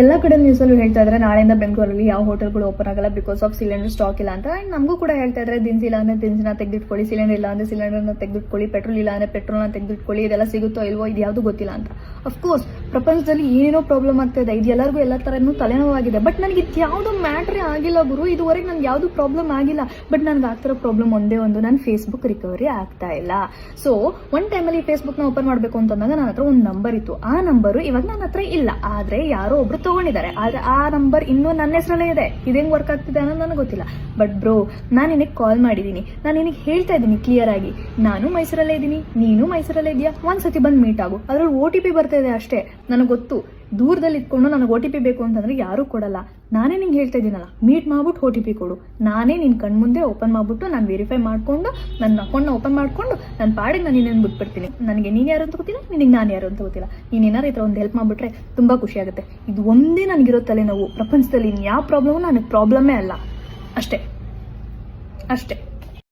ಎಲ್ಲ ಕಡೆ ನ್ಯೂಸಲ್ಲೂ ಹೇಳ್ತಾ ಇದ್ರೆ ನಾಳೆಯಿಂದ ಬೆಂಗಳೂರಲ್ಲಿ ಯಾವ ಹೋಟೆಲ್ಗಳು ಓಪನ್ ಆಗಲ್ಲ ಬಿಕಾಸ್ ಆಫ್ ಸಿಲಿಂಡರ್ ಸ್ಟಾಕ್ ಇಲ್ಲ ಅಂತ. ಅಂಡ್ ನಮಗೂ ಕೂಡ ಹೇಳ್ತಾ ಇದ್ರೆ ದಿನಸಿ ಇಲ್ಲ ಅಂದ್ರೆ ದಿನಸಿನ ತೆಗೆದಿಟ್ಕೊಳ್ಳಿ, ಸಿಲಿಂಡರ್ ಇಲ್ಲ ಅಂದ್ರೆ ಸಿಲಿಂಡರ್ನ ತೆಗೆದಿಟ್ಕೊಳ್ಳಿ, ಪೆಟ್ರೋಲ್ ಇಲ್ಲ ಅಂದ್ರೆ ಪೆಟ್ರೋಲ್ನ ತೆಗೆದಿಟ್ಕೊಳ್ಳಿ, ಇದೆಲ್ಲ ಸಿಗುತ್ತೋ ಇಲ್ವೋ ಇದು ಯಾವುದು ಗೊತ್ತಿಲ್ಲ ಅಂತ. ಅಫ್ಕೋರ್ಸ್ ಪ್ರಪಂಚದಲ್ಲಿ ಏನೇನೋ ಪ್ರಾಬ್ಲಮ್ ಆಗ್ತಾ ಇದೆ, ಇದು ಎಲ್ಲರಿಗೂ ಎಲ್ಲ ಥರನೂ ತಲೆನೋವಾಗಿದೆ. ಬಟ್ ನನಗೆ ಇದು ಯಾವುದೋ ಮ್ಯಾಟ್ರೇ ಆಗಿಲ್ಲ ಗುರು, ಇದುವರೆಗೆ ನನಗೆ ಯಾವುದು ಪ್ರಾಬ್ಲಮ್ ಆಗಿಲ್ಲ. ಬಟ್ ನನಗೆ ಆಗ್ತಿರೋ ಪ್ರಾಬ್ಲಮ್ ಒಂದೇ ಒಂದು, ನನ್ನ ಫೇಸ್ಬುಕ್ ರಿಕವರಿ ಆಗ್ತಾ ಇಲ್ಲ. ಸೊ ಒಂದು ಟೈಮಲ್ಲಿ ಫೇಸ್ಬುಕ್ನ ಓಪನ್ ಮಾಡಬೇಕು ಅಂತಂದಾಗ ನನ್ನ ಹತ್ರ ಒಂದು ನಂಬರ್ ಇತ್ತು. ಆ ನಂಬರು ಇವಾಗ ನನ್ನ ಹತ್ರ ಇಲ್ಲ, ಆದರೆ ಯಾರೋ ಒಬ್ರು ತಗೊಂಡಿದ್ದಾರೆ. ಆದ್ರೆ ಆ ನಂಬರ್ ಇನ್ನೂ ನನ್ನ ಹೆಸರಲ್ಲೇ ಇದೆ. ಇದೇಂಗ್ ವರ್ಕ್ ಆಗ್ತಿದೆ ಅನ್ನೋದು ನನಗೆ ಗೊತ್ತಿಲ್ಲ. ಬಟ್ ಬ್ರೋ, ನಾನು ನಿನಗೆ ಕಾಲ್ ಮಾಡಿದ್ದೀನಿ, ನಾನು ನಿನಗೆ ಹೇಳ್ತಾ ಇದ್ದೀನಿ ಕ್ಲಿಯರ್ ಆಗಿ, ನಾನು ಮೈಸೂರಲ್ಲೇ ಇದ್ದೀನಿ, ನೀನು ಮೈಸೂರಲ್ಲೇ ಇದೆಯಾ, ಒಂದ್ಸತಿ ಬಂದು ಮೀಟ್ ಆಗು. ಅದ್ರಲ್ಲಿ OTP ಬರ್ತಾ ಇದೆ ಅಷ್ಟೇ. ನನಗೆ ಗೊತ್ತು, ದೂರದಲ್ಲಿ ಇಟ್ಕೊಂಡು ನನಗೆ OTP ಬೇಕು ಅಂತಂದ್ರೆ ಯಾರೂ ಕೊಡಲ್ಲ. ನಾನೇ ನಿಂಗೆ ಹೇಳ್ತಾ ಇದ್ದೀನಲ್ಲ, ಮೀಟ್ ಮಾಡ್ಬಿಟ್ಟು OTP ಕೊಡು. ನಾನೇ ನಿನ್ನ ಕಣ್ಮುಂದೆ ಓಪನ್ ಮಾಡ್ಬಿಟ್ಟು ನಾನು ವೆರಿಫೈ ಮಾಡ್ಕೊಂಡು ನನ್ನ ಅಕೌಂಟ್ನ ಓಪನ್ ಮಾಡ್ಕೊಂಡು ನನ್ನ ಪಾಡಿಗೆ ನಾನು ಇನ್ನೇನು ಬಿಟ್ಬಿಡ್ತೀನಿ. ನನಗೆ ನೀನು ಯಾರು ಅಂತ ಗೊತ್ತಿಲ್ಲ, ನಿನಗೆ ನಾನು ಯಾರು ಅಂತ ಗೊತ್ತಿಲ್ಲ. ನೀನು ಏನಾರು ಈ ಥರ ಒಂದು ಹೆಲ್ಪ್ ಮಾಡಿಬಿಟ್ರೆ ತುಂಬ ಖುಷಿ ಆಗುತ್ತೆ. ಇದು ಒಂದೇ ನನಗಿರೋ ತಲೆನೋವು. ಪ್ರಪಂಚದಲ್ಲಿ ಯಾವ ಪ್ರಾಬ್ಲಮು ನನಗೆ ಪ್ರಾಬ್ಲಮ್ಮೇ ಅಲ್ಲ. ಅಷ್ಟೇ.